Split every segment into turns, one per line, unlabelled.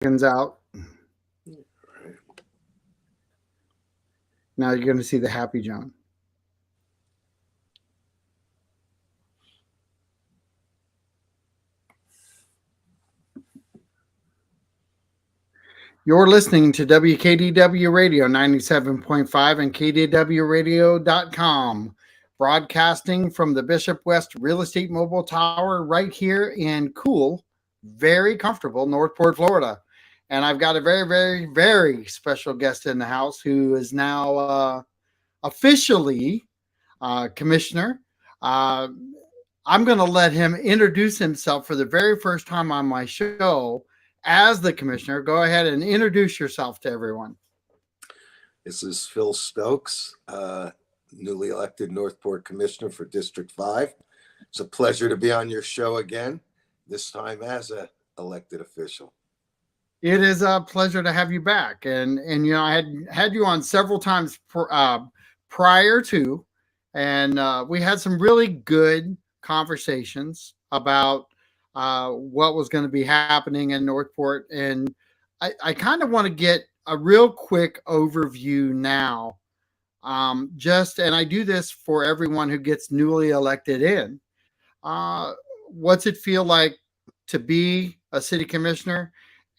seconds out. Now you're going to see the happy John. You're listening to WKDW Radio 97.5 and KDWRadio.com, broadcasting from the Bishop West Real Estate Mobile Tower right here in cool, very comfortable Northport, Florida. And I've got a very, very, very special guest in the house who is now officially commissioner. Uh, I'm going to let him introduce himself for the very first time on my show as the commissioner. Go ahead and introduce yourself to everyone.
This is Phil Stokes, newly elected Northport Commissioner for District 5. It's a pleasure to be on your show again, this time as an elected official.
It is a pleasure to have you back, and you know I had you on several times prior to, and we had some really good conversations about what was going to be happening in Northport, and I kind of want to get a real quick overview now. Just and I do this for everyone who gets newly elected in. Uh, what's it feel like to be a city commissioner?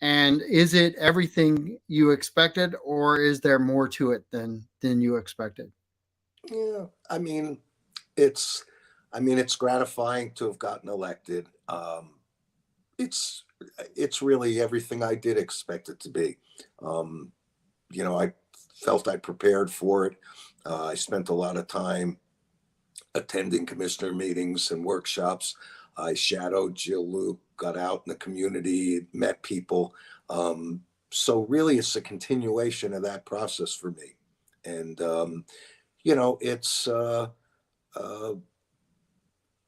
And is it everything you expected, or is there more to it than you expected?
Yeah, it's, it's gratifying to have gotten elected. It's, it's really everything I did expect it to be. Um, I felt I prepared for it. I spent a lot of time attending commissioner meetings and workshops. I shadowed Jill Luke, got out in the community, met people. So really, it's a continuation of that process for me. And it's uh,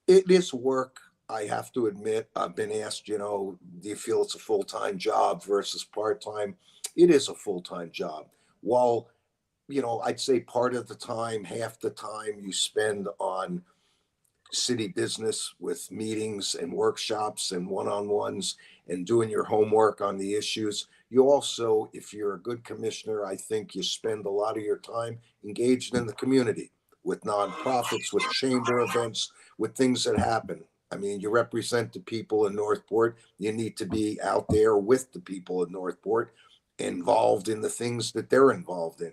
it is work. I have to admit, I've been asked, do you feel it's a full time job versus part time? It is a full time job. While I'd say part of the time, half the time you spend on city business with meetings and workshops and one-on-ones and doing your homework on the issues. You also, if you're a good commissioner, I think you spend a lot of your time engaged in the community with nonprofits, with chamber events, with things that happen. I mean, you represent the people in Northport. You need to be out there with the people in Northport, involved in the things that they're involved in.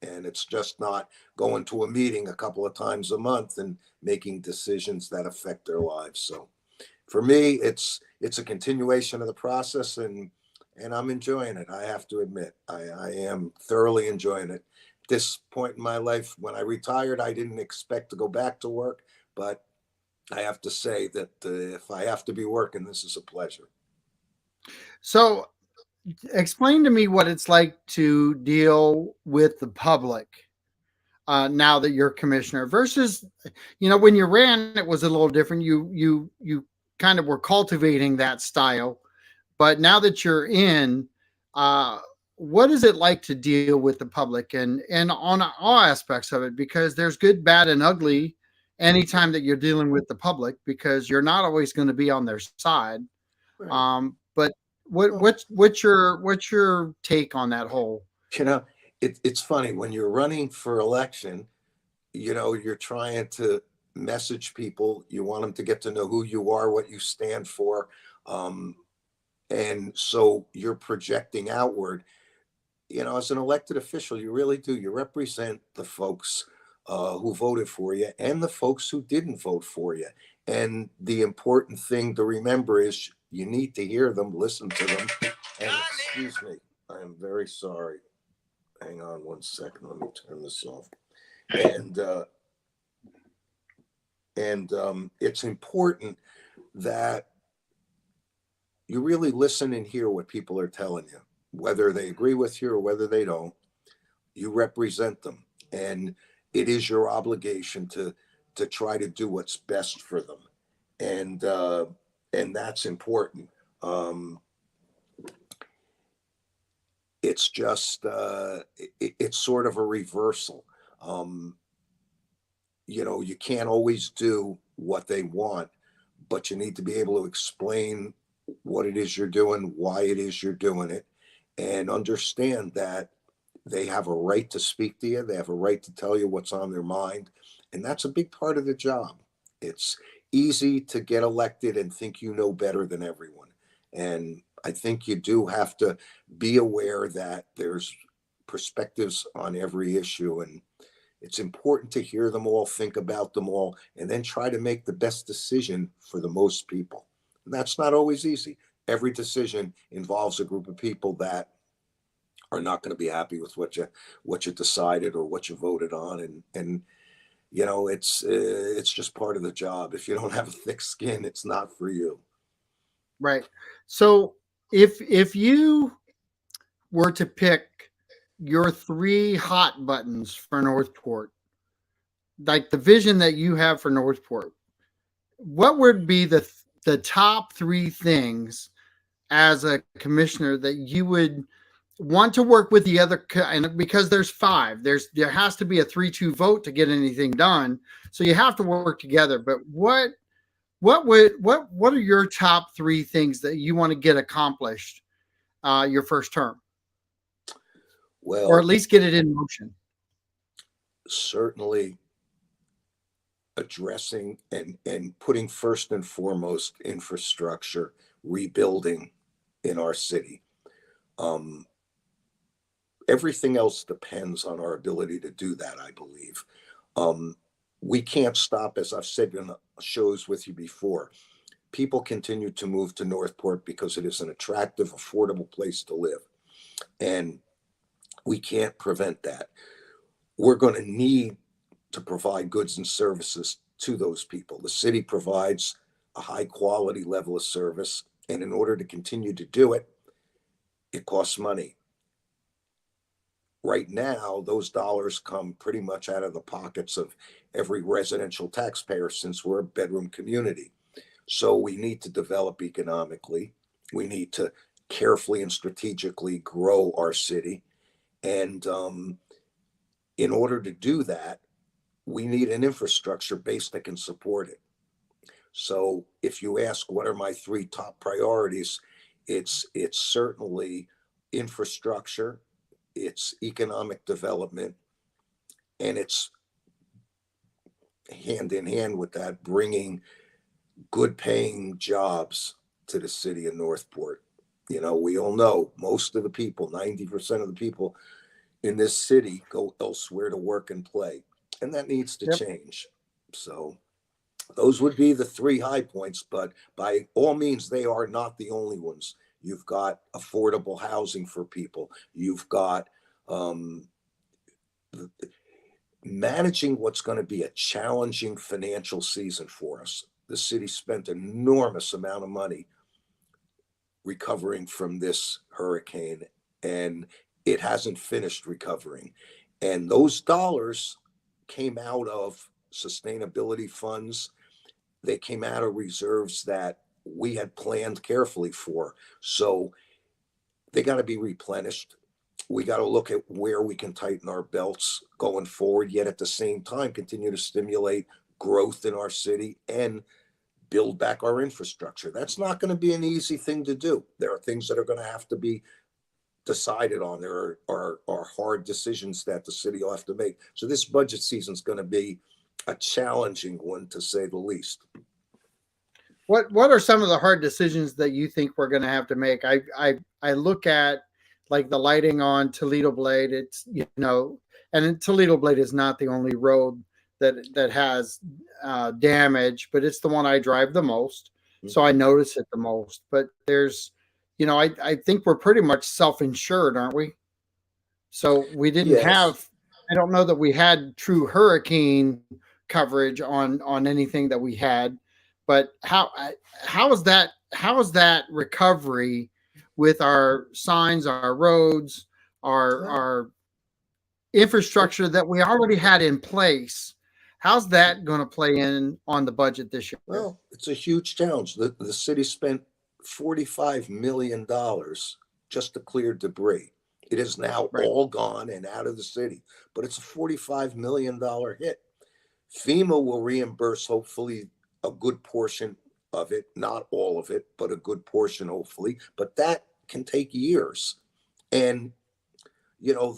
And it's just not going to a meeting a couple of times a month and making decisions that affect their lives. So for me, it's a continuation of the process, and I'm enjoying it. I have to admit, I am thoroughly enjoying it. At this point in my life, when I retired, I didn't expect to go back to work, but I have to say that if I have to be working, this is a pleasure.
So, explain to me what it's like to deal with the public now that you're commissioner versus, when you ran, it was a little different. You kind of were cultivating that style, but now that you're in, uh, what is it like to deal with the public and on all aspects of it? Because there's good, bad, and ugly anytime that you're dealing with the public because you're not always going to be on their side.
Right.
But
Well,
what's your take on that whole?
you know, it's funny when you're running for election, you're trying to message people. You want them to get to know who you are, what you stand for. Um, and so you're projecting outward. As an elected official, you really do. You represent the folks who voted for you and the folks who didn't vote for you. And the important thing to remember is you need to hear them, listen to them. And excuse me, I am very sorry. Hang on one second. Let me turn this off. And it's important that you really listen and hear what people are telling you, whether they agree with you or whether they don't. You represent them, and it is your obligation to try to do what's best for them, and that's important. Um, it's just it's sort of a reversal. Um, you can't always do what they want, but you need to be able to explain what it is you're doing, why it is you're doing it, and understand that they have a right to speak to you. They have a right to tell you what's on their mind. And that's a big part of the job. It's easy to get elected and think you know better than everyone. And I think you do have to be aware that there's perspectives on every issue. And it's important to hear them all, think about them all, and then try to make the best decision for the most people. And that's not always easy. Every decision involves a group of people that are not going to be happy with what you decided or what you voted on, and it's just part of the job. If you don't have a thick skin, it's not for you.
Right. So if you were to pick your three hot buttons for Northport, like the vision that you have for Northport, what would be the top three things as a commissioner that you would want to work with the other, and because there's five, there has to be a 3-2 vote to get anything done, so you have to work together. But what are your top three things that you want to get accomplished your first term, or at
Well,
least get it in motion?
certainly addressing and putting first and foremost infrastructure rebuilding in our city. Um, Everything else depends on our ability to do that, I believe. Um, we can't stop, as I've said in shows with you before. People continue to move to Northport because it is an attractive, affordable place to live. And we can't prevent that. We're going to need to provide goods and services to those people. The city provides a high quality level of service. And in order to continue to do it, it costs money. Right now, those dollars come pretty much out of the pockets of every residential taxpayer since we're a bedroom community. So we need to develop economically. We need to carefully and strategically grow our city. And in order to do that, we need an infrastructure base that can support it. So if you ask what are my three top priorities, it's certainly infrastructure, it's economic development, and it's hand in hand with that bringing good paying jobs to the city of Northport. We all know most of the people, 90% of the people in this city go elsewhere to work and play. And that needs to
Yep.
change. So those would be the three high points, but by all means, they are not the only ones. You've got affordable housing for people. You've got um, managing what's going to be a challenging financial season for us. The city spent an enormous amount of money recovering from this hurricane, and it hasn't finished recovering. And those dollars came out of sustainability funds. They came out of reserves that we had planned carefully for. So they got to be replenished. We got to look at where we can tighten our belts going forward, yet at the same time, continue to stimulate growth in our city and build back our infrastructure. That's not going to be an easy thing to do. There are things that are going to have to be decided on. There are hard decisions that the city will have to make. So this budget season is going to be a challenging one, to say the least.
What are some of the hard decisions that you think we're going to have to make? I look at like the lighting on Toledo Blade. It's, and Toledo Blade is not the only road that has damage, but it's the one I drive the most, so I
Mhm.
notice it the most. But there's, I think we're pretty much self insured, aren't we? So we didn't
Yes.
have. I don't know that we had true hurricane coverage on anything that we had, but how is that recovery with our signs, our roads,
Well,
our infrastructure that we already had in place? How's that going to play in on the budget this year?
well, it's a huge challenge. The city spent $45 million just to clear debris. It is now
Right.
all gone and out of the city, but it's a $45 million hit. FEMA will reimburse, hopefully, a good portion. of it, not all of it, but a good portion, hopefully. But that can take years. And,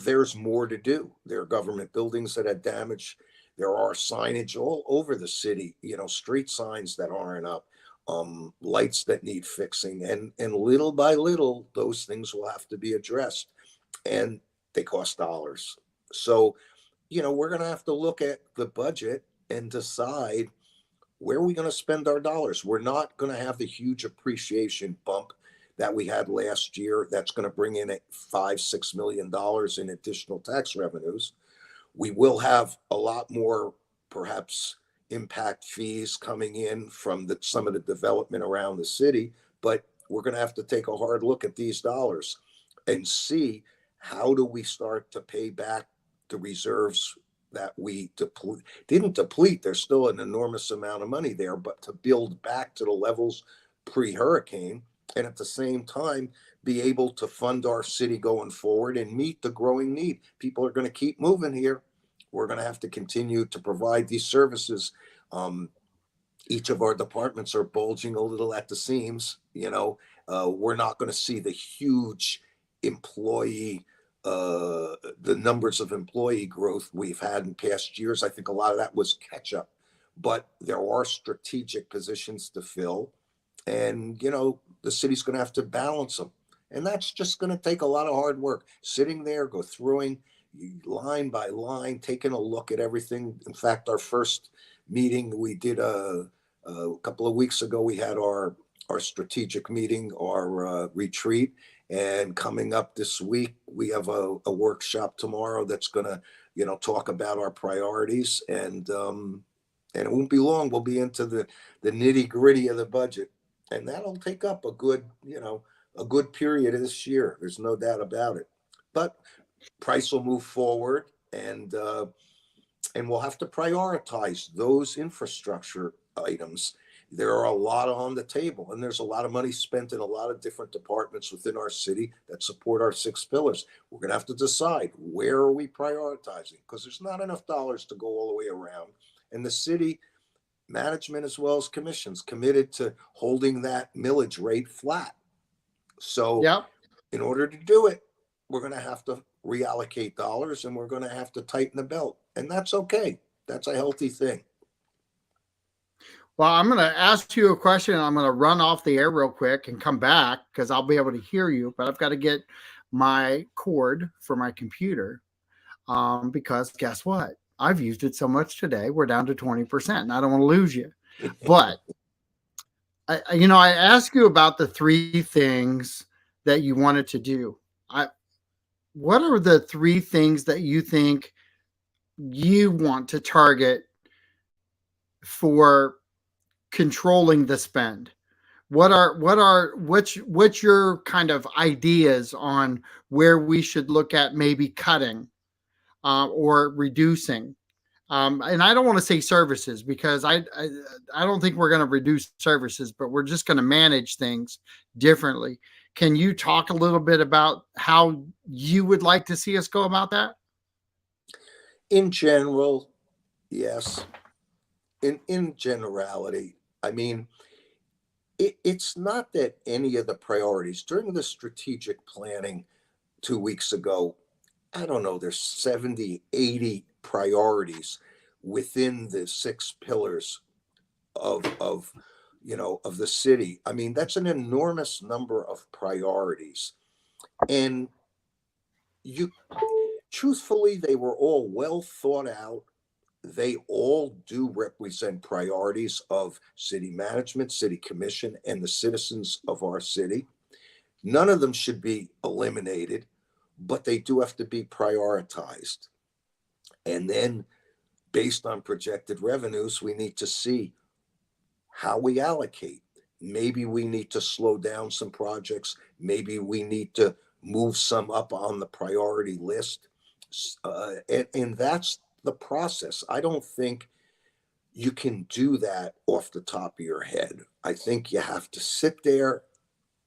there's more to do. There are government buildings that had damage. There are signage all over the city, street signs that aren't up, lights that need fixing. And little by little, those things will have to be addressed. And they cost dollars. So, we're going to have to look at the budget and decide where are we going to spend our dollars. We're not going to have the huge appreciation bump that we had last year. That's going to bring in $5-6 million in additional tax revenues. We will have a lot more, perhaps, impact fees coming in from some of the development around the city, but we're going to have to take a hard look at these dollars and see how do we start to pay back the reserves that we didn't deplete. There's still an enormous amount of money there, but to build back to the levels pre-hurricane, and at the same time be able to fund our city going forward and meet the growing need. People are going to keep moving here. We're going to have to continue to provide these services. Each of our departments are bulging a little at the seams. We're not going to see the huge employee, the numbers of employee growth we've had in past years. I think a lot of that was catch up, but there are strategic positions to fill, and the city's going to have to balance them, and that's just going to take a lot of hard work. Sitting there, go through line by line, taking a look at everything. In fact, our first meeting we did a couple of weeks ago, we had our strategic meeting, our retreat. And coming up this week, we have a workshop tomorrow that's going to, talk about our priorities. And it won't be long. We'll be into the nitty gritty of the budget, and that'll take up a good period of this year. There's no doubt about it. But price will move forward, and we'll have to prioritize those infrastructure items. There are a lot on the table, and there's a lot of money spent in a lot of different departments within our city that support our 6 pillars. We're going to have to decide, where are we prioritizing? Because there's not enough dollars to go all the way around. And the city management, as well as commissions, committed to holding that millage rate flat. So
Yep.
in order to do it, we're going to have to reallocate dollars, and we're going to have to tighten the belt. And that's okay. That's a healthy thing.
Well, I'm going to ask you a question. I'm going to run off the air real quick and come back because I'll be able to hear you, but I've got to get my cord for my computer. Because guess what? I've used it so much today. We're down to 20%, and I don't want to lose you. But I asked you about the 3 things that you wanted to do. What are the 3 things that you think you want to target for controlling the spend? What's your kind of ideas on where we should look at maybe cutting or reducing? And I don't want to say services, because I don't think we're going to reduce services, but we're just going to manage things differently. Can you talk a little bit about how you would like to see us go about that?
In general, yes. In generality, I mean, it's not that any of the priorities during the strategic planning 2 weeks ago, I don't know, there's 70, 80 priorities within the 6 pillars of the city. I mean, that's an enormous number of priorities. And truthfully, they were all well thought out. They all do represent priorities of city management, city commission, and the citizens of our city. None of them should be eliminated, but they do have to be prioritized. And then, based on projected revenues, we need to see how we allocate. Maybe we need to slow down some projects. Maybe we need to move some up on the priority list. And that's the process. I don't think you can do that off the top of your head. I think you have to sit there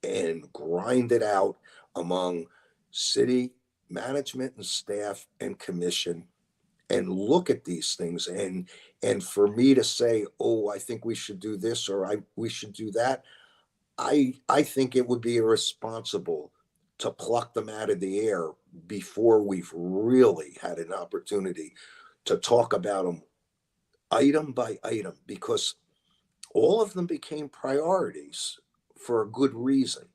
and grind it out among city management and staff and commission, and look at these things, and for me to say, oh, I think we should do this, or we should do that, I think it would be irresponsible to pluck them out of the air before we've really had an opportunity to talk about them item by item, because all of them became priorities for a good reason.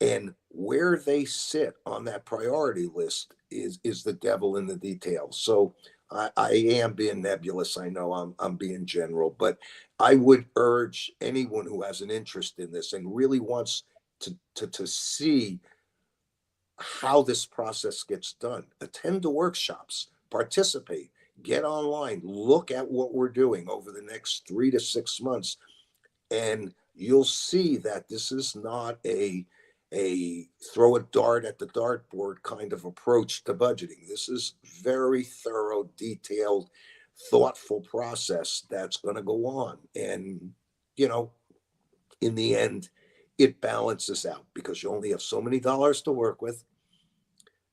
And where they sit on that priority list is the devil in the details. So I am being nebulous. I know I'm being general, but I would urge anyone who has an interest in this and really wants to see how this process gets done. Attend the workshops, participate, get online, look at what we're doing over the next 3 to 6 months, and you'll see that this is not a throw a dart at the dartboard kind of approach to budgeting. This is very thorough, detailed, thoughtful process that's going to go on. And you know, in the end, it balances out because you only have so many dollars to work with.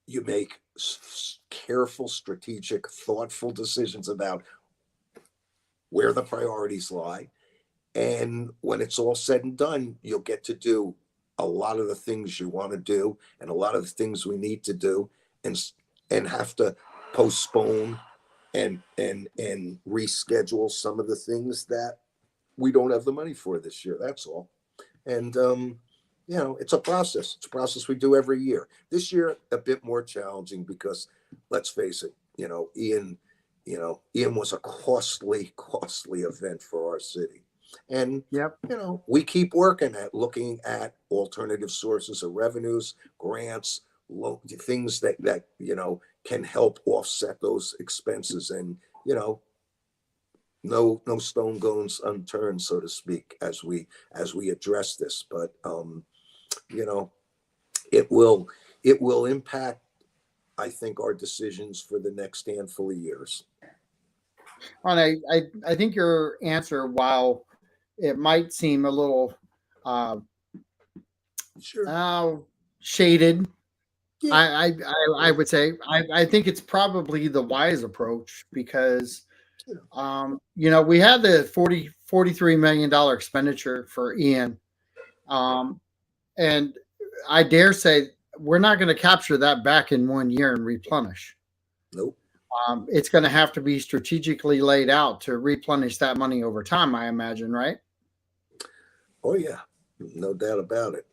You make careful, strategic, thoughtful decisions about where the priorities lie. And when it's all said and done, you'll get to do a lot of the things you want to do and a lot of the things we need to do, and have to postpone and reschedule some of the things that we don't have the money for this year. That's all. And it's a process. It's a process we do every year. This year a bit more challenging because, let's face it, Ian was a costly event for our city. And
Yep.
we keep working at looking at alternative sources of revenues, grants, things that can help offset those expenses. And no stone goes unturned, so to speak, as we address this. But you know, it will impact, I think, our decisions for the next handful of years.
And I think your answer, while it might seem a little uh,
Sure.
uh, shaded,
Yeah.
I would say I think it's probably the wise approach because we had the $43 million expenditure for Ian, um, and I dare say we're not going to capture that back in 1 year and replenish.
Nope.
It's going to have to be strategically laid out to replenish that money over time, I imagine, right?
Oh yeah, no doubt about it.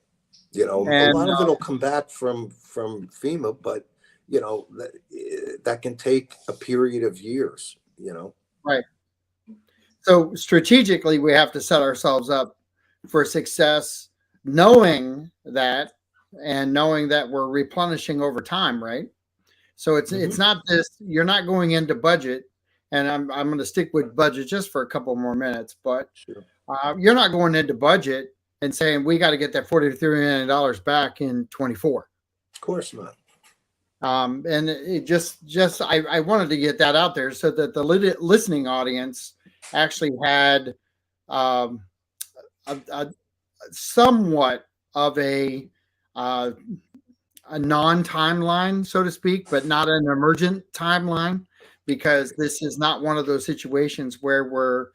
A
And
lot of it'll come back from FEMA, but that can take a period of years.
right. So strategically, we have to set ourselves up for success, knowing that, and knowing that we're replenishing over time, right? So it's
Hmm.
not this. You're not going into budget, and I'm going to stick with budget just for a couple more minutes. But
Sure.
you're not going into budget and saying we got to get that $43 million back in 24.
Of course not.
And it just I wanted to get that out there so that the listening audience actually had um, a somewhat of uh, a non-timeline, so to speak, but not an emergent timeline, because this is not one of those situations where we're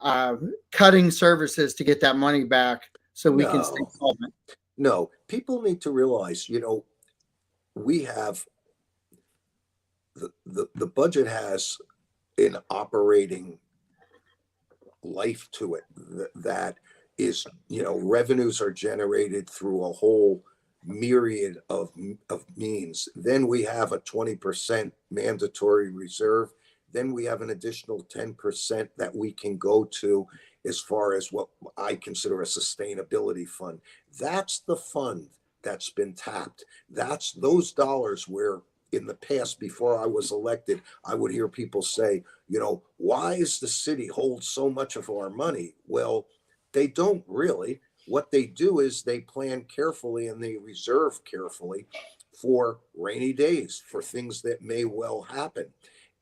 uh, cutting services to get that money back so we can stay
No,
solvent.
no. People need to realize, we have the budget has an operating life to it that is, revenues are generated through a whole myriad of means. Then we have a 20% mandatory reserve. Then we have an additional 10% that we can go to as far as what I consider a sustainability fund. That's the fund that's been tapped. That's those dollars where in the past, before I was elected, I would hear people say, why is the city hold so much of our money? Well, they don't really. What they do is they plan carefully and they reserve carefully for rainy days, for things that may well happen.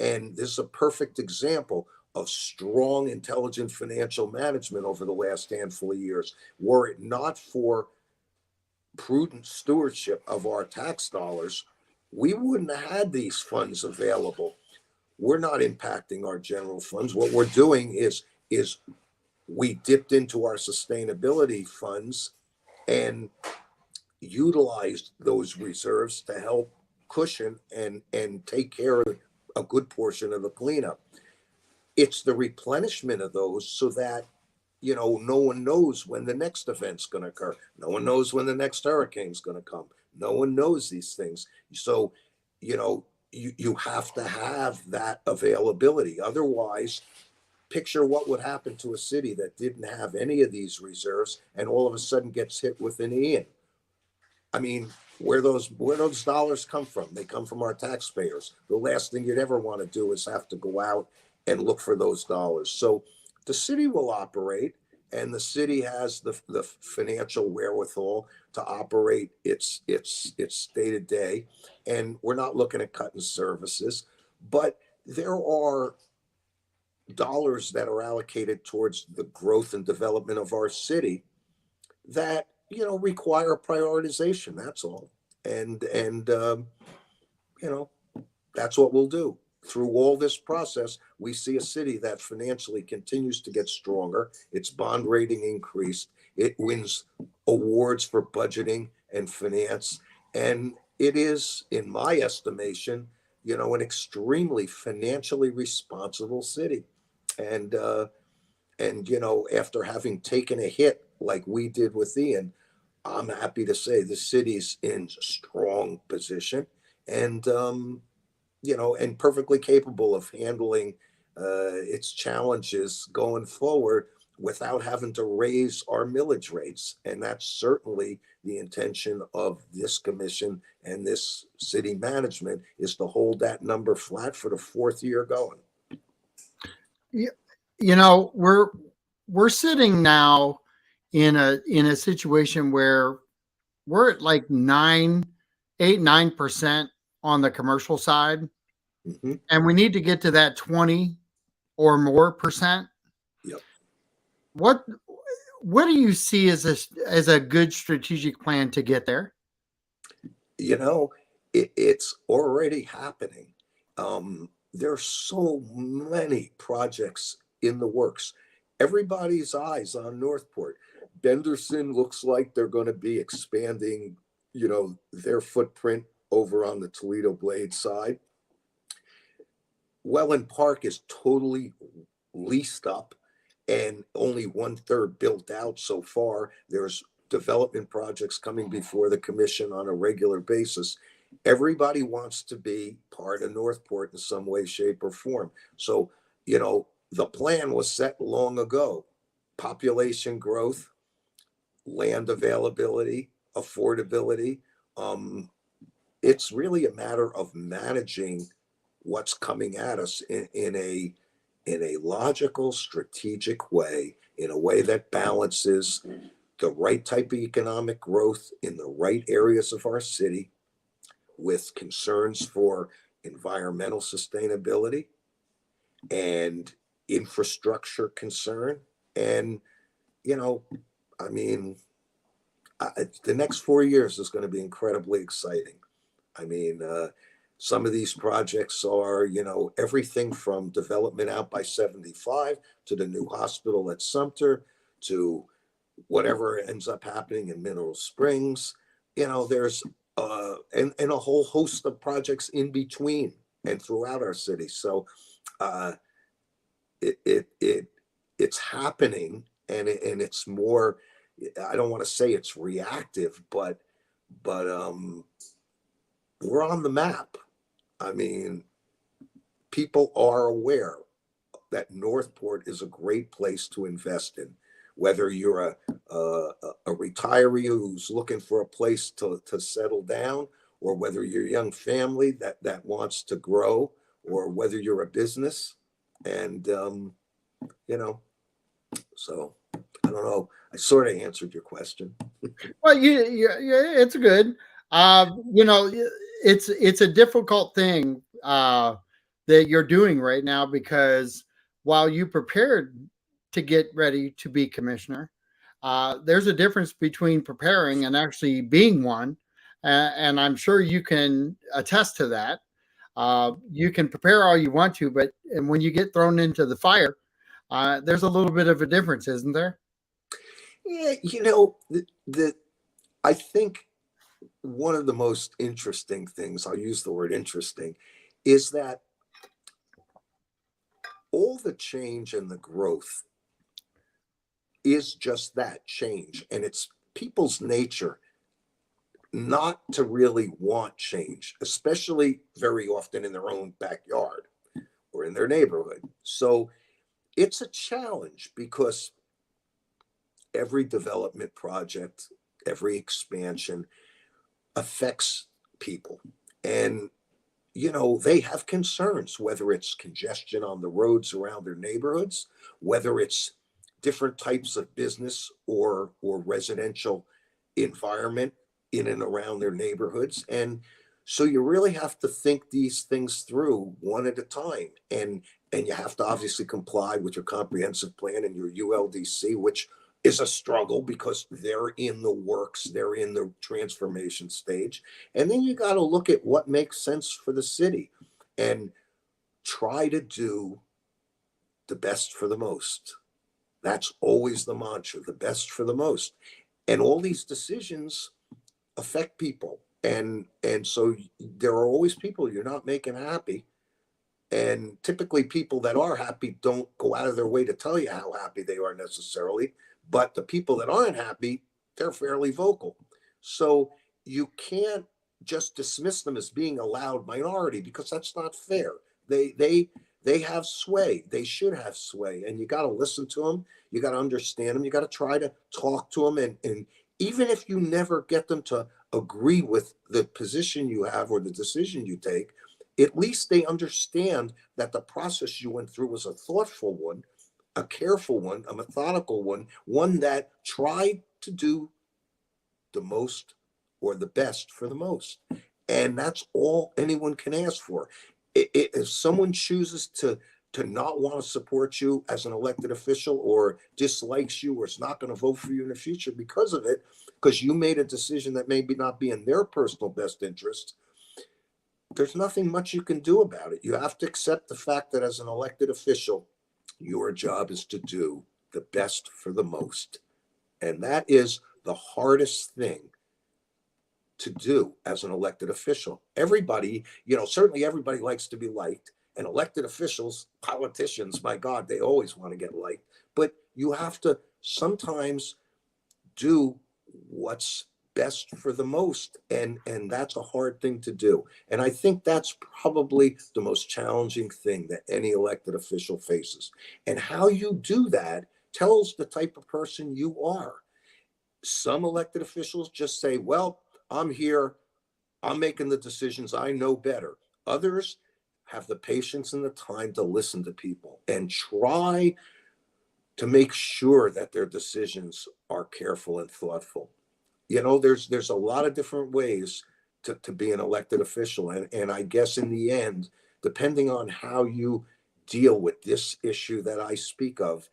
And this is a perfect example of strong, intelligent financial management over the last handful of years. Were it not for prudent stewardship of our tax dollars, we wouldn't have had these funds available. we're not impacting our general funds. What we're doing is we dipped into our sustainability funds and utilized those reserves to help cushion and take care of a good portion of the cleanup. It's the replenishment of those so that no one knows when the next event's going to occur. No one knows when the next hurricane's going to come. No one knows these things. So, you have to have that availability. Otherwise, picture what would happen to a city that didn't have any of these reserves and all of a sudden gets hit with an Ian. I mean, where those dollars come from? They come from our taxpayers. The last thing you'd ever want to do is have to go out and look for those dollars. So the city will operate, and the city has the financial wherewithal to operate its day to day. And we're not looking at cutting services, but there are dollars that are allocated towards the growth and development of our city that require prioritization. That's all. And you know that's what we'll do. Through all this process, we see a city that financially continues to get stronger. Its bond rating increased. It wins awards for budgeting and finance. And it is, in my estimation, an extremely financially responsible city. And after having taken a hit like we did with Ian, I'm happy to say the city's in strong position, and perfectly capable of handling its challenges going forward without having to raise our millage rates. And that's certainly the intention of this commission and this city management, is to hold that number flat for the fourth year going.
You, you know, we're sitting now in a situation where we're at like 9% on the commercial side,
Mm-hmm.
and we need to get to that 20 or more percent.
Yep.
What what do you see as a good strategic plan to get there?
It's already happening. There's so many projects in the works. Everybody's eyes on Northport. Benderson looks like they're going to be expanding, their footprint over on the Toledo Blade side. Welland Park is totally leased up and only one third built out so far. There's development projects coming before the commission on a regular basis. Everybody wants to be part of Northport in some way, shape, or form. So, the plan was set long ago. Population growth, land availability, affordability. It's really a matter of managing what's coming at us in a logical, strategic way, in a way that balances the right type of economic growth in the right areas of our city with concerns for environmental sustainability and infrastructure concern. And, you know, I mean, the next 4 years is going to be incredibly exciting. I mean, some of these projects are, everything from development out by 75 to the new hospital at Sumter to whatever ends up happening in Mineral Springs. There's and a whole host of projects in between and throughout our city. So uh, it's happening, and it's more. I don't want to say it's reactive, but we're on the map. I mean, people are aware that Northport is a great place to invest in. Whether you're a retiree who's looking for a place to settle down, or whether you're a young family that wants to grow, or whether you're a business, and you know, so I don't know. I sort of answered your question.
Well, it's good. It's a difficult thing that you're doing right now, because while you prepared to get ready to be commissioner, there's a difference between preparing and actually being one, and I'm sure you can attest to that. You can prepare all you want to, but and when you get thrown into the fire, there's a little bit of a difference, isn't there?
Yeah, you know, the I think one of the most interesting things, I'll use the word interesting, is that all the change and the growth is just that change. And it's people's nature not to really want change, especially very often in their own backyard or in their neighborhood. So it's a challenge because every development project, every expansion affects people. And, you know, they have concerns, whether it's congestion on the roads around their neighborhoods, whether it's different types of business or residential environment in and around their neighborhoods. And so you really have to think these things through one at a time. And you have to obviously comply with your comprehensive plan and your ULDC, which is a struggle because they're in the works, they're in the transformation stage. And then you got to look at what makes sense for the city and try to do the best for the most. That's always the mantra, the best for the most. And all these decisions affect people. And so there are always people you're not making happy. And typically people that are happy don't go out of their way to tell you how happy they are necessarily. But the people that aren't happy, they're fairly vocal. So you can't just dismiss them as being a loud minority because that's not fair. They have sway. They should have sway. And you got to listen to them. You got to understand them. You got to try to talk to them. And even if you never get them to agree with the position you have or the decision you take, at least they understand that the process you went through was a thoughtful one, a careful one, a methodical one that tried to do the most or the best for the most. And that's all anyone can ask for. If someone chooses to not want to support you as an elected official or dislikes you or is not going to vote for you in the future because of it, because you made a decision that maybe not be in their personal best interest, there's nothing much you can do about it. You have to accept the fact that as an elected official, your job is to do the best for the most. And that is the hardest thing to do as an elected official. Everybody, you know, certainly everybody likes to be liked. And elected officials, politicians, my God, they always want to get liked. But you have to sometimes do what's best for the most, and that's a hard thing to do. And I think that's probably the most challenging thing that any elected official faces. And how you do that tells the type of person you are. Some elected officials just say, well, I'm here, I'm making the decisions, I know better. Others have the patience and the time to listen to people and try to make sure that their decisions are careful and thoughtful. You know, there's a lot of different ways to be an elected official. And I guess in the end, depending on how you deal with this issue that I speak of,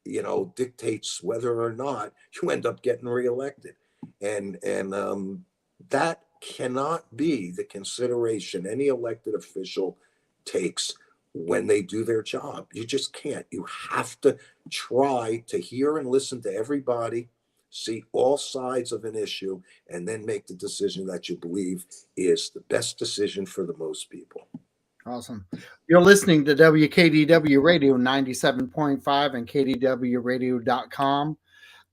you know, dictates whether or not you end up getting reelected. And that cannot be the consideration any elected official takes when they do their job. You just can't. You have to try to hear and listen to everybody, see all sides of an issue, and then make the decision that you believe is the best decision for the most people.
Awesome. You're listening to WKDW Radio 97.5 and KDWRadio.com.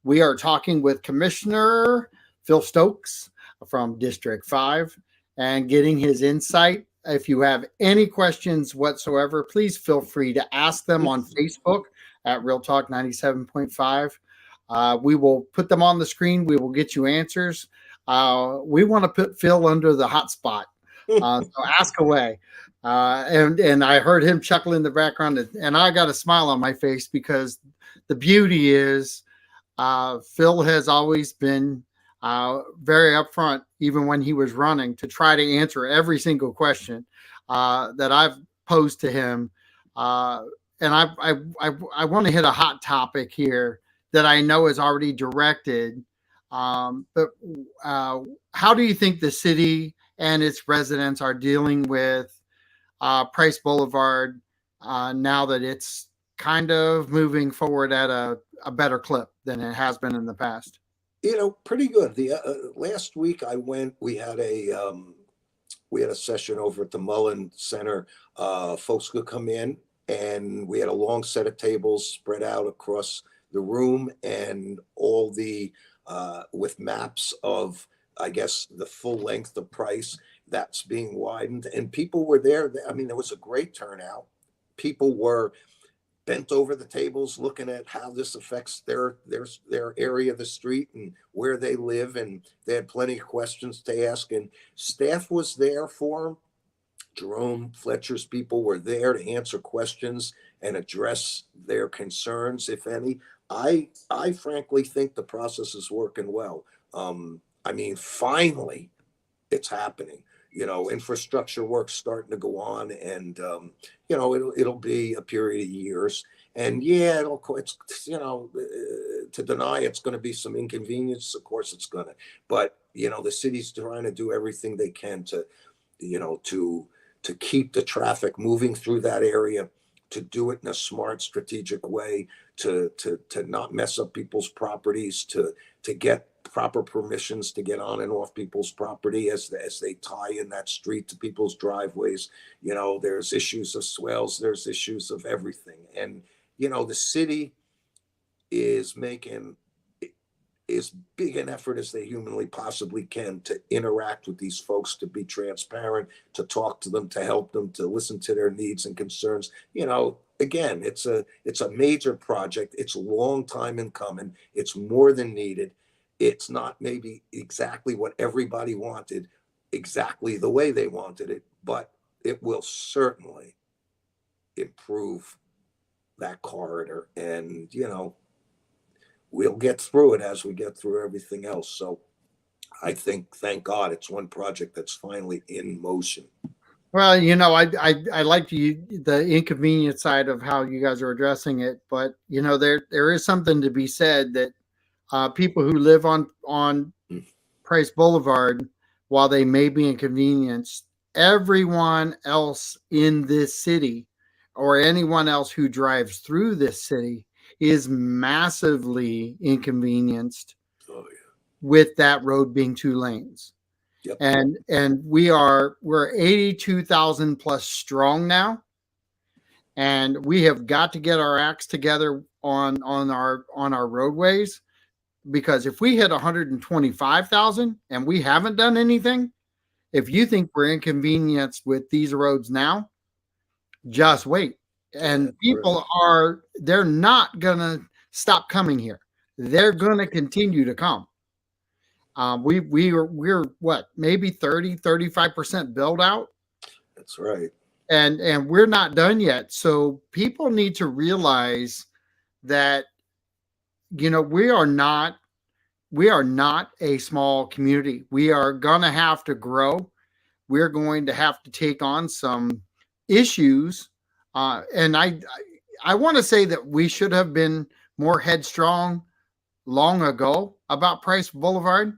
We are talking with Commissioner Phil Stokes from District 5 and getting his insight. If you have any questions whatsoever, please feel free to ask them on Facebook at Real Talk 97.5. We will put them on the screen. We will get you answers. We want to put Phil under the hot spot. So ask away. And I heard him chuckle in the background, and I got a smile on my face because the beauty is Phil has always been very upfront, even when he was running, to try to answer every single question that I've posed to him. And I want to hit a hot topic here that I know is already directed. But how do you think the city and its residents are dealing with Price Boulevard now that it's kind of moving forward at a better clip than it has been in the past?
Pretty good. The last week I went, we had a session over at the Mullen Center. Folks could come in, and we had a long set of tables spread out across the room, and all the with maps of, I guess, the full length of price that's being widened, and people were there. I mean, there was a great turnout. People were bent over the tables looking at how this affects their area of the street and where they live, and they had plenty of questions to ask, and staff was there for them. Jerome Fletcher's people were there to answer questions and address their concerns, if any. I frankly think the process is working well. I mean, finally it's happening. Infrastructure work's starting to go on, and it'll be a period of years. And yeah, it's to deny it's going to be some inconvenience. Of course, it's going to. But the city's trying to do everything they can to you know to to keep the traffic moving through that area, to do it in a smart, strategic way, to not mess up people's properties, to get proper permissions to get on and off people's property as they tie in that street to people's driveways. There's issues of swales, there's issues of everything, and the city is making as big an effort as they humanly possibly can to interact with these folks, to be transparent, to talk to them, to help them, to listen to their needs and concerns. Again, it's a major project. It's a long time in coming. It's more than needed. It's not maybe exactly what everybody wanted, exactly the way they wanted it, but it will certainly improve that corridor. And we'll get through it as we get through everything else. So I think, thank God, it's one project that's finally in motion.
Well, I like the inconvenient side of how you guys are addressing it, but there is something to be said that people who live on
Mm.
Price Boulevard, while they may be inconvenienced, everyone else in this city or anyone else who drives through this city is massively inconvenienced
Oh yeah.
with that road being two lanes.
Yep.
And we're 82,000 plus strong now, and we have got to get our acts together on our roadways, because if we hit 125,000 and we haven't done anything, if you think we're inconvenienced with these roads now, just wait.
Yeah,
And people they're not going to stop coming here. They're going to continue to come. We're what, maybe 35% build out,
that's right.
and we're not done yet. So people need to realize that we are not a small community. We are going to have to grow. We're going to have to take on some issues. And I want to say that we should have been more headstrong long ago about Price Boulevard.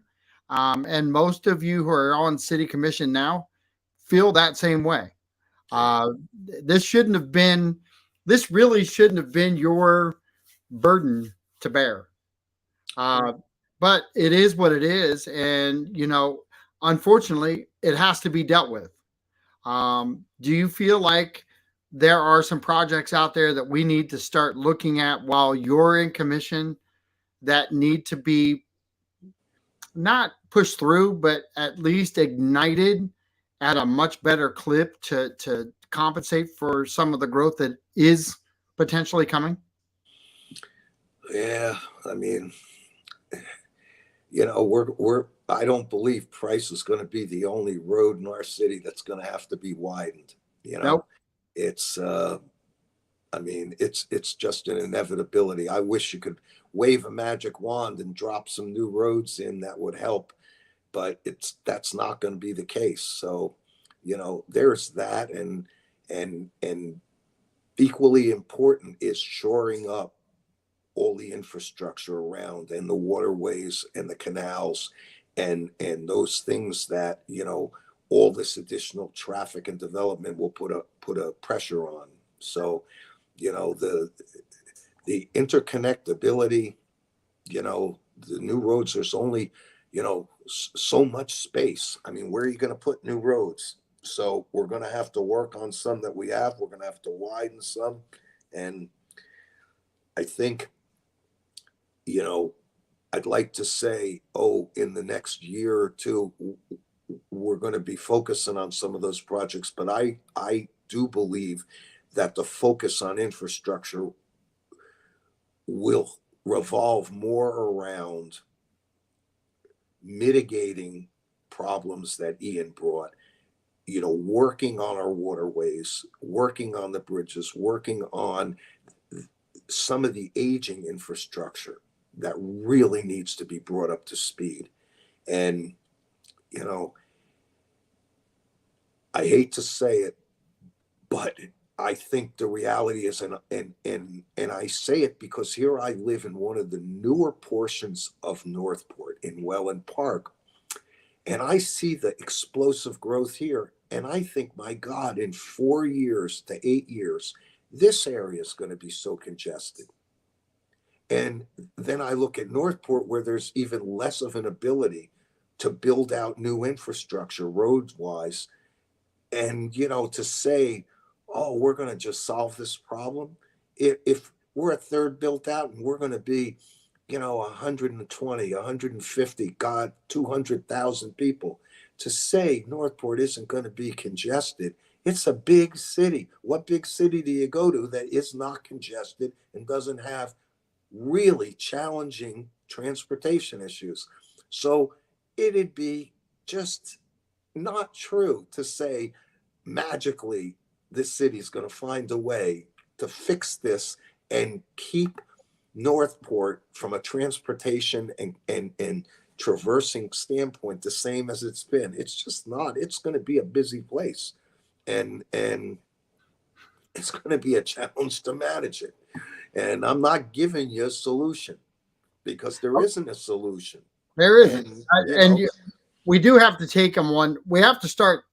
And most of you who are on city commission now feel that same way. Uh, this shouldn't have been, this really shouldn't have been your burden to bear. Uh, but it is what it is. And, unfortunately, it has to be dealt with. Do you feel like there are some projects out there that we need to start looking at while you're in commission that need to be not pushed through, but at least ignited at a much better clip to compensate for some of the growth that is potentially coming?
Yeah, I mean, we're I don't believe Price is going to be the only road in our city that's going to have to be widened. You know,
Nope.
it's I mean, it's just an inevitability. I wish you could wave a magic wand and drop some new roads in that would help, but that's not going to be the case. So, there's that, and equally important is shoring up all the infrastructure around, and the waterways and the canals, and those things that all this additional traffic and development will put a pressure on. So, you know, the interconnectability, you know, the new roads, there's only, you know, so much space. I mean, where are you going to put new roads? So we're going to have to work on some that we have. We're going to have to widen some. And I think, you know, I'd like to say, oh, in the next year or two, we're going to be focusing on some of those projects. But I do believe that the focus on infrastructure will revolve more around mitigating problems that Ian brought, you know, working on our waterways, working on the bridges, working on some of the aging infrastructure that really needs to be brought up to speed. And, you know, I hate to say it, but I think the reality is, and I say it because here I live in one of the newer portions of Northport in Welland Park, and I see the explosive growth here. And I think, my God, in 4 years to 8 years, this area is going to be so congested. And then I look at Northport, where there's even less of an ability to build out new infrastructure roads wise. And, you know, to say, oh, we're going to just solve this problem. If we're a third built out and we're going to be, you know, 120, 150, God, 200,000 people, to say Northport isn't going to be congested. It's a big city. What big city do you go to that is not congested and doesn't have really challenging transportation issues? So it'd be just not true to say magically this city's going to find a way to fix this and keep Northport from a transportation and traversing standpoint the same as it's been. It's just not. It's going to be a busy place, and it's going to be a challenge to manage it. And I'm not giving you a solution because there isn't a solution.
There isn't.
And
And we do have to take them one. We have to start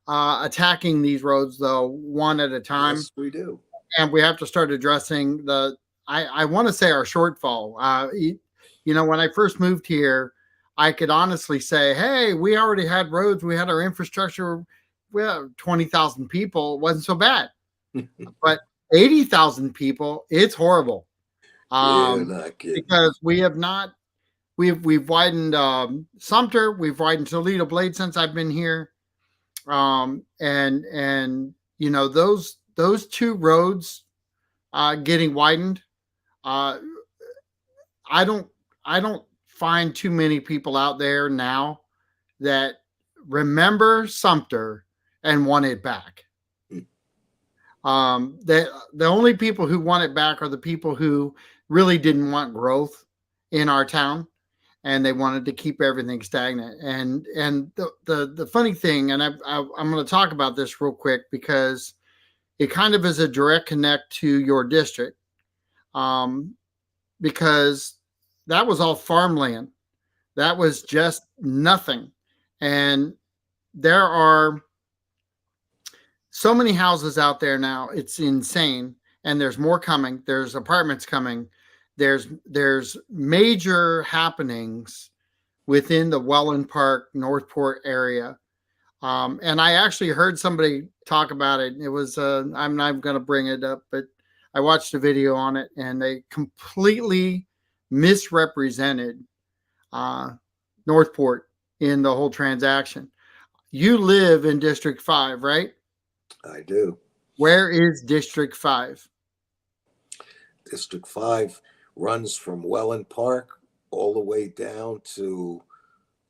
attacking these roads though one at a time,
yes, we do.
and we have to start addressing the. I want to say our shortfall. You know, when I first moved here, I could honestly say, "Hey, we already had roads. We had our infrastructure. We had 20,000 people. It wasn't so bad." But 80,000 people, it's horrible.
You're not kidding.
Because we have not. We've widened Sumter. We've widened Toledo Blade since I've been here. And you know those two roads getting widened. Uh, I don't find too many people out there now that remember Sumter and want it back. The only people who want it back are the people who really didn't want growth in our town, and they wanted to keep everything stagnant. And the funny thing, and I'm going to talk about this real quick because it kind of is a direct connect to your district, because that was all farmland. That was just nothing, and there are so many houses out there now. It's insane, and there's more coming. There's apartments coming. There's major happenings within the Welland Park, Northport area. And I actually heard somebody talk about it. It was, I'm not going to bring it up, but I watched a video on it, and they completely misrepresented Northport in the whole transaction. You live in District 5, right?
I do.
Where is District 5?
District 5 runs from Welland Park all the way down to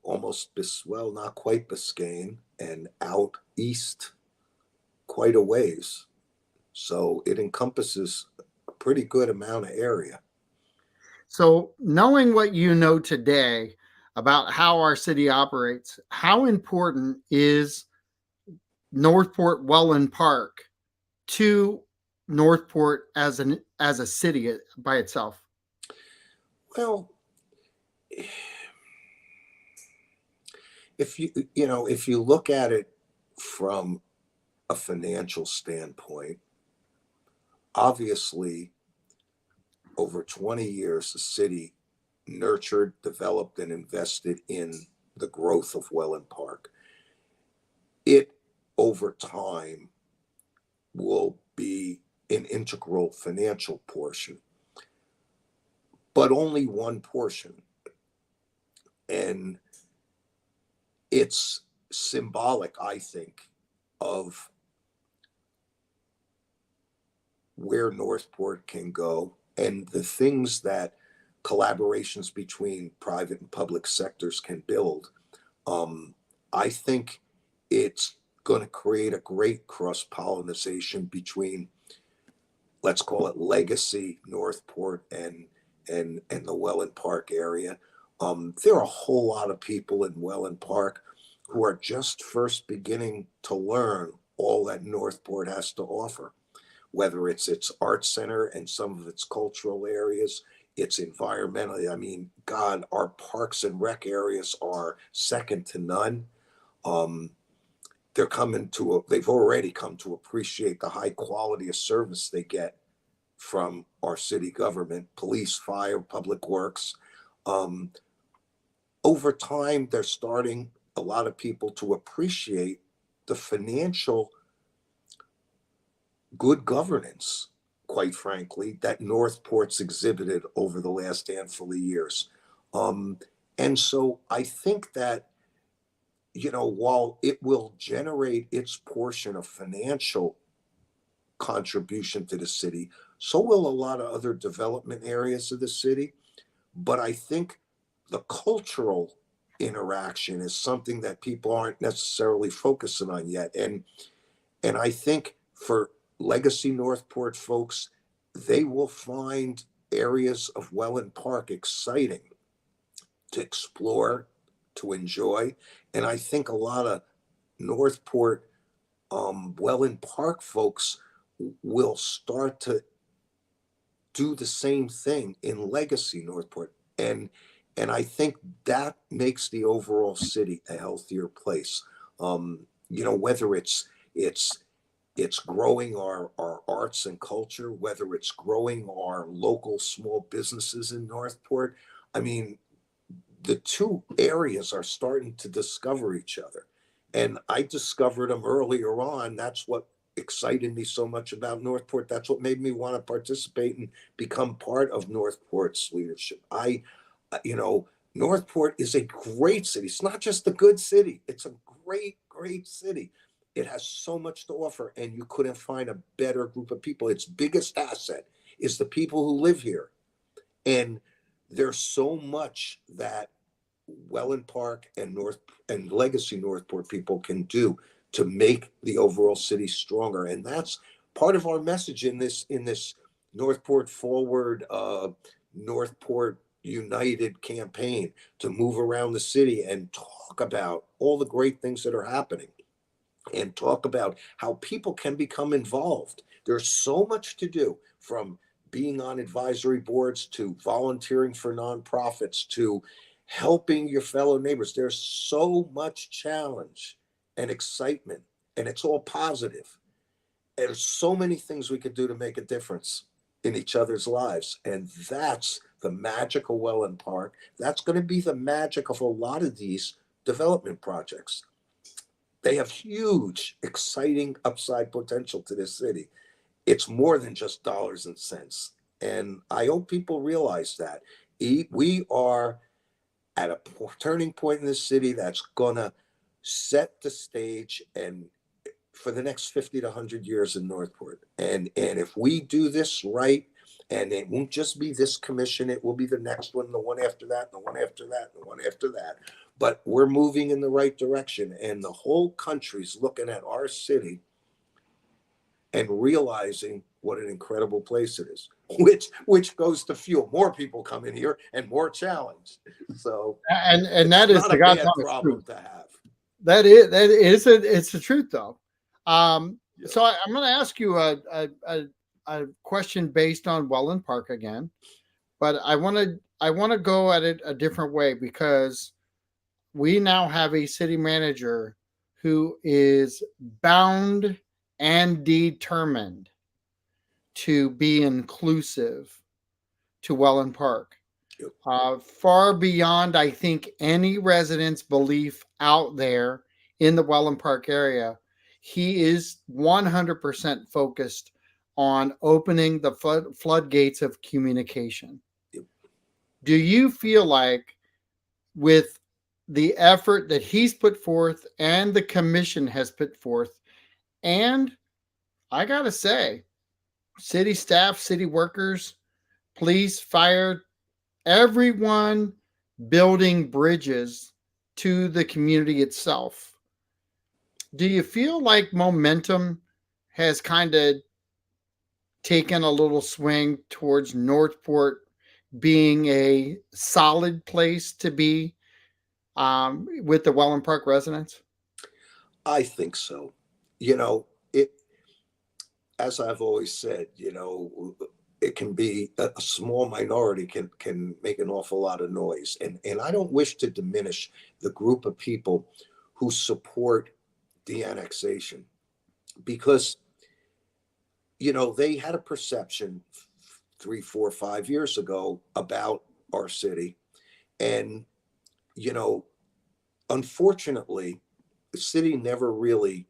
almost, well, not quite Biscayne, and out east quite a ways. So it encompasses a pretty good amount of area.
So, knowing what you know today about how our city operates, how important is Northport Welland Park to Northport as a city by itself?
Well, if you look at it from a financial standpoint, obviously, over 20 years, the city nurtured, developed, and invested in the growth of Welland Park. It, over time, will be an integral financial portion, but only one portion. And it's symbolic, I think, of where Northport can go and the things that collaborations between private and public sectors can build. I think it's going to create a great cross pollination between, let's call it legacy Northport and the Welland Park area. There are a whole lot of people in Welland Park who are just first beginning to learn all that Northport has to offer, whether it's its art center and some of its cultural areas, its environmentally. I mean, God, our parks and rec areas are second to none. Um, they've already come to appreciate the high quality of service they get from our city government, police, fire, public works. Um, Over time, they're starting, a lot of people, to appreciate the financial good governance, quite frankly, that Northport's exhibited over the last handful of years. Um, and so I think that, while it will generate its portion of financial contribution to the city, so will a lot of other development areas of the city. But I think the cultural interaction is something that people aren't necessarily focusing on yet. And I think for legacy Northport folks, they will find areas of Welland Park exciting to explore, to enjoy. And I think a lot of Northport, Welland Park folks will start to do the same thing in legacy Northport. And I think that makes the overall city a healthier place. Whether it's growing our arts and culture, whether it's growing our local small businesses in Northport. I mean, the two areas are starting to discover each other. And I discovered them earlier on. That's what excited me so much about Northport. That's what made me want to participate and become part of Northport's leadership. You know, Northport is a great city. It's not just a good city, it's a great, great city. It has so much to offer, and you couldn't find a better group of people. Its biggest asset is the people who live here. And there's so much that Welland Park and Legacy Northport people can do to make the overall city stronger. And that's part of our message in this Northport Forward, Northport United campaign, to move around the city and talk about all the great things that are happening and talk about how people can become involved. There's so much to do, from being on advisory boards to volunteering for nonprofits to helping your fellow neighbors. There's so much challenge and excitement, and it's all positive. And there's so many things we could do to make a difference in each other's lives. And that's the magic of Welland Park. That's going to be the magic of a lot of these development projects. They have huge, exciting upside potential to this city. It's more than just dollars and cents. And I hope people realize that. We are at a turning point in this city that's going to set the stage and for the next 50 to 100 years in Northport. And if we do this right, and it won't just be this commission, it will be the next one, the one after that, the one after that, the one after that. But we're moving in the right direction, and the whole country's looking at our city and realizing what an incredible place it is, which goes to fuel more people coming here and more challenge. So,
and that is
not
the
a
God's
bad
honest
problem
truth.
to have.
It's the truth though.
Yeah.
So I'm going to ask you a question based on Welland Park again, but I want to go at it a different way, because we now have a city manager who is bound and determined to be inclusive to Welland Park.
Yep.
Far beyond, I think, any resident's belief out there in the Welland Park area. He is 100% focused on opening the floodgates of communication.
Yep.
Do you feel like, with the effort that he's put forth and the commission has put forth, and I got to say, city staff, city workers, police, fire, everyone building bridges to the community itself. Do you feel like momentum has kind of taken a little swing towards Northport being a solid place to be with the Welland Park residents?
I think so. You know, it, as I've always said, it can be a small minority can make an awful lot of noise. And I don't wish to diminish the group of people who support the annexation because, they had a perception 3, 4, 5 years ago about our city. And, you know, unfortunately, the city never really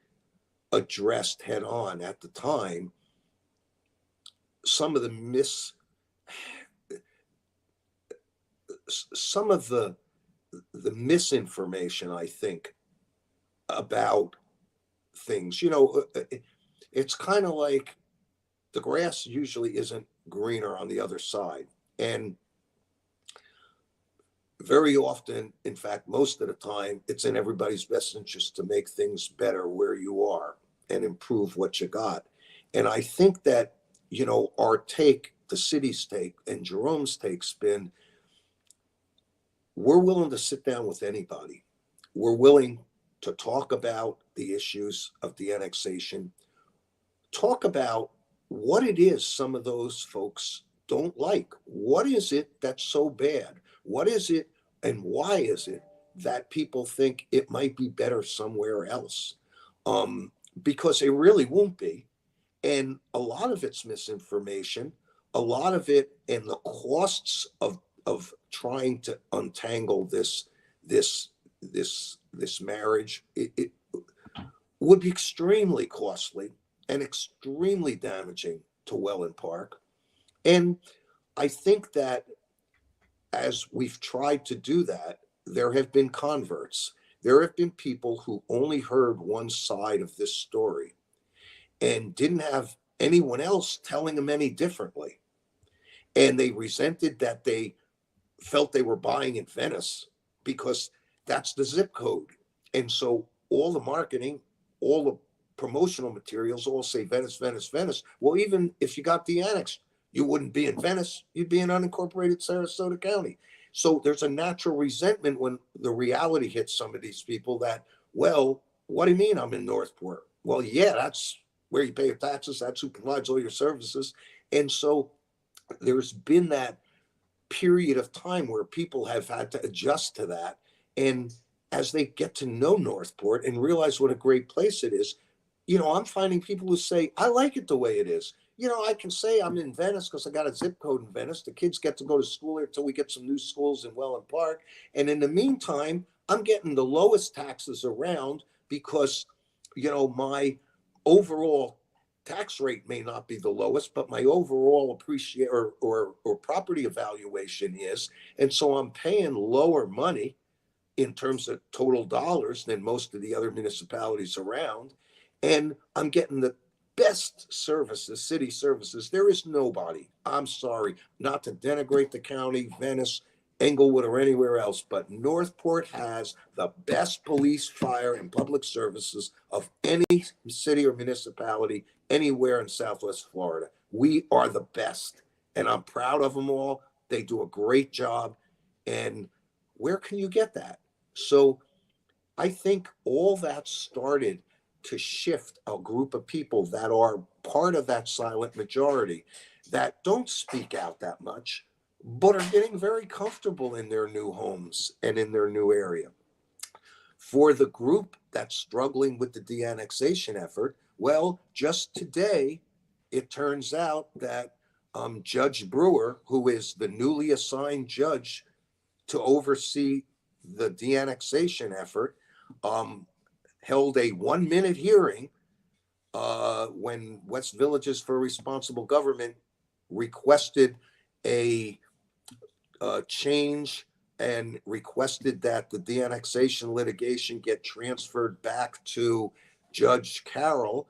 addressed head on at the time some of the some of the misinformation, I think, about things. It's kind of like the grass usually isn't greener on the other side. And very often, in fact, most of the time, it's in everybody's best interest to make things better where you are and improve what you got. And I think that, our take, the city's take, and Jerome's take's been we're willing to sit down with anybody. We're willing to talk about the issues of the annexation, talk about what it is some of those folks don't like. What is it that's so bad? What is it and why is it that people think it might be better somewhere else? Because it really won't be. And a lot of it's misinformation, a lot of it, and the costs of trying to untangle this this marriage, it would be extremely costly and extremely damaging to Welland Park. And I think that as we've tried to do that, there have been converts. There have been people who only heard one side of this story and didn't have anyone else telling them any differently. And they resented that they felt they were buying in Venice because that's the zip code. And so all the marketing, all the promotional materials all say Venice, Venice, Venice. Well, even if you got the annex, you wouldn't be in Venice, you'd be in unincorporated Sarasota County. So there's a natural resentment when the reality hits some of these people that, well, what do you mean I'm in Northport? Well, yeah, that's where you pay your taxes, that's who provides all your services. And so there's been that period of time where people have had to adjust to that. And as they get to know Northport and realize what a great place it is, I'm finding people who say, I like it the way it is. I can say I'm in Venice because I got a zip code in Venice. The kids get to go to school here until we get some new schools in Welland Park. And in the meantime, I'm getting the lowest taxes around because, my overall tax rate may not be the lowest, but my overall appreciate or property evaluation is. And so I'm paying lower money in terms of total dollars than most of the other municipalities around. And I'm getting the best services, city services. There is nobody, I'm sorry, not to denigrate the county, Venice, Englewood, or anywhere else, but Northport has the best police, fire, and public services of any city or municipality anywhere in Southwest Florida. We are the best, and I'm proud of them all. They do a great job. And where can you get that? So I think all that started to shift a group of people that are part of that silent majority that don't speak out that much, but are getting very comfortable in their new homes and in their new area. For the group that's struggling with the de-annexation effort. Well, just today, it turns out that Judge Brewer, who is the newly assigned judge to oversee the de-annexation effort, um, held a 1-minute hearing when West Villages for Responsible Government requested a change and requested that the de-annexation litigation get transferred back to Judge Carroll.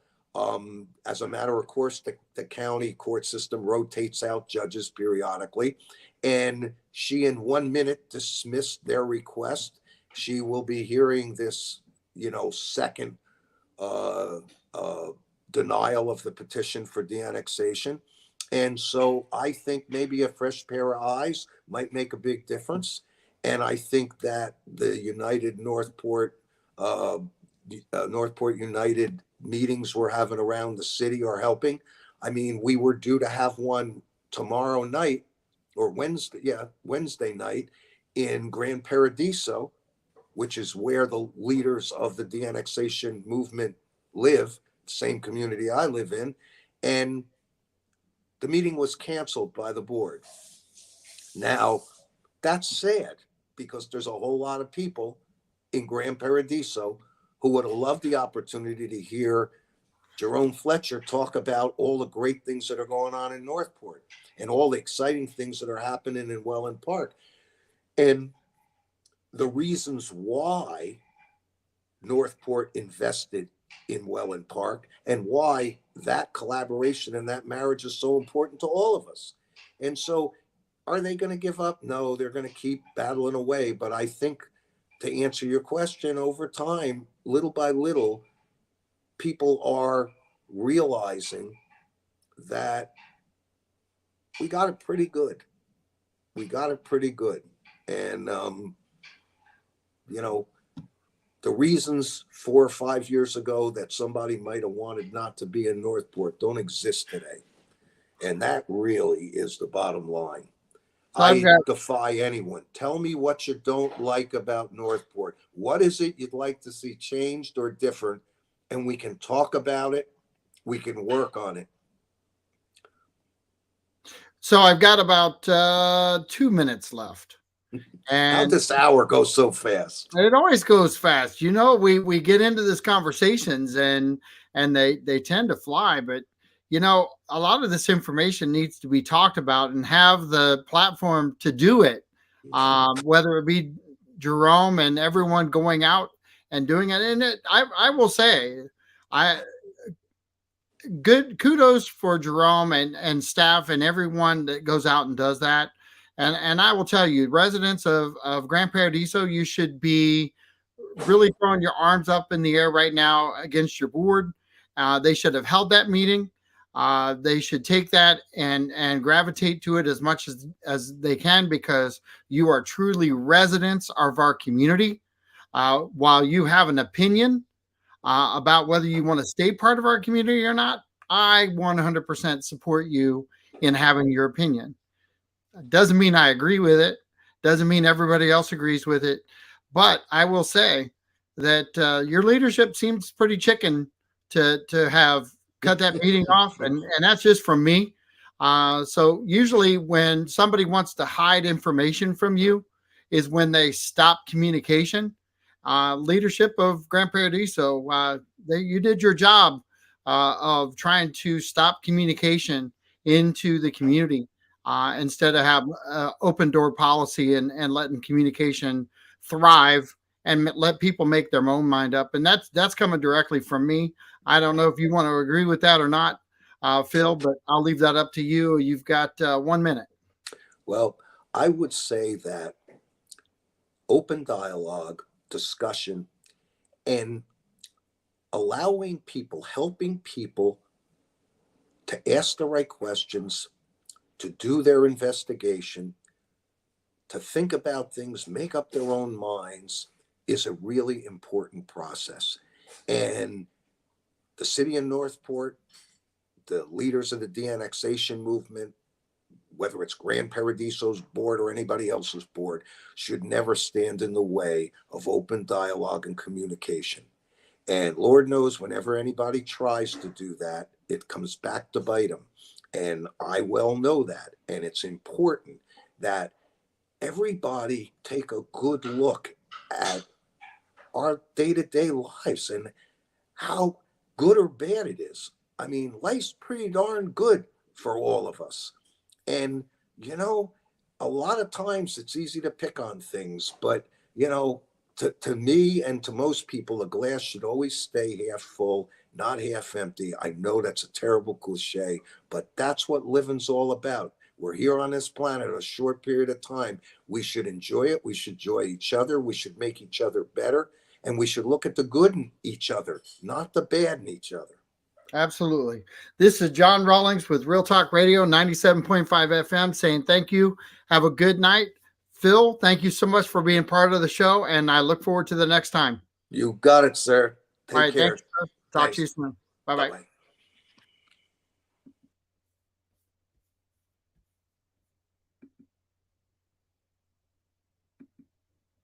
As a matter of course, the county court system rotates out judges periodically, and she in 1 minute dismissed their request. She will be hearing this, second uh, uh, denial of the petition for de-annexation. And so I think maybe a fresh pair of eyes might make a big difference. And I think that the United Northport United meetings we're having around the city are helping. I mean, we were due to have one tomorrow night or Wednesday night in Grand Paradiso, which is where the leaders of the de-annexation movement live, same community I live in. And the meeting was canceled by the board. Now, that's sad because there's a whole lot of people in Grand Paradiso who would have loved the opportunity to hear Jerome Fletcher talk about all the great things that are going on in Northport and all the exciting things that are happening in Welland Park. And the reasons why Northport invested in Welland Park and why that collaboration and that marriage is so important to all of us. And so, are they going to give up? No, they're going to keep battling away. But I think, to answer your question, over time, little by little, people are realizing that we got it pretty good. We got it pretty good. And, the reasons 4 or 5 years ago that somebody might have wanted not to be in Northport don't exist today. And that really is the bottom line.
So I've
I
got
defy anyone. Tell me what you don't like about Northport. What is it you'd like to see changed or different? And we can talk about it. We can work on it.
I've got about 2 minutes left,
How'd
and
this hour go so fast?
it always goes fast. We get into these conversations and they tend to fly, but a lot of this information needs to be talked about and have the platform to do it. Whether it be Jerome and everyone going out and doing it, and I will say, I good kudos for Jerome and staff and everyone that goes out and does that. And I will tell you, residents of Grand Paradiso, you should be really throwing your arms up in the air right now against your board. They should have held that meeting. They should take that and gravitate to it as much as they can, because you are truly residents of our community. While you have an opinion about whether you want to stay part of our community or not, I 100% support you in having your opinion. Doesn't mean I agree with it. Doesn't mean everybody else agrees with it. But I will say that your leadership seems pretty chicken to have cut that meeting off, and that's just from me. So usually when somebody wants to hide information from you is when they stop communication. Leadership of Grand Paradiso, you did your job of trying to stop communication into the community instead of have open door policy and letting communication thrive and let people make their own mind up. And that's coming directly from me. I don't know if you want to agree with that or not, Phil, but I'll leave that up to you. You've got 1 minute.
Well, I would say that open dialogue, discussion, and allowing people, helping people to ask the right questions, to do their investigation, to think about things, make up their own minds, is a really important process. And the city of Northport, the leaders of the de-annexation movement, whether it's Grand Paradiso's board or anybody else's board, should never stand in the way of open dialogue and communication. And Lord knows, whenever anybody tries to do that, it comes back to bite them. And I well know that. And it's important that everybody take a good look at our day to day lives and how good or bad it is. I mean, life's pretty darn good for all of us. And, you know, a lot of times it's easy to pick on things, but, you know, to me and to most people, the glass should always stay half full, not half empty. I know that's a terrible cliche, but that's what living's all about. We're here on this planet a short period of time. We should enjoy it. We should enjoy each other. We should make each other better. And we should look at the good in each other, not the bad in each other.
Absolutely. This is John Rawlings with Real Talk Radio 97.5 FM saying thank you. Have a good night. Phil, thank you so much for being part of the show, and I look forward to the next time.
You got it, sir.
All
Take
right.
care.
Thanks. Talk
Thanks.
to you soon. Bye
Bye
bye.
bye.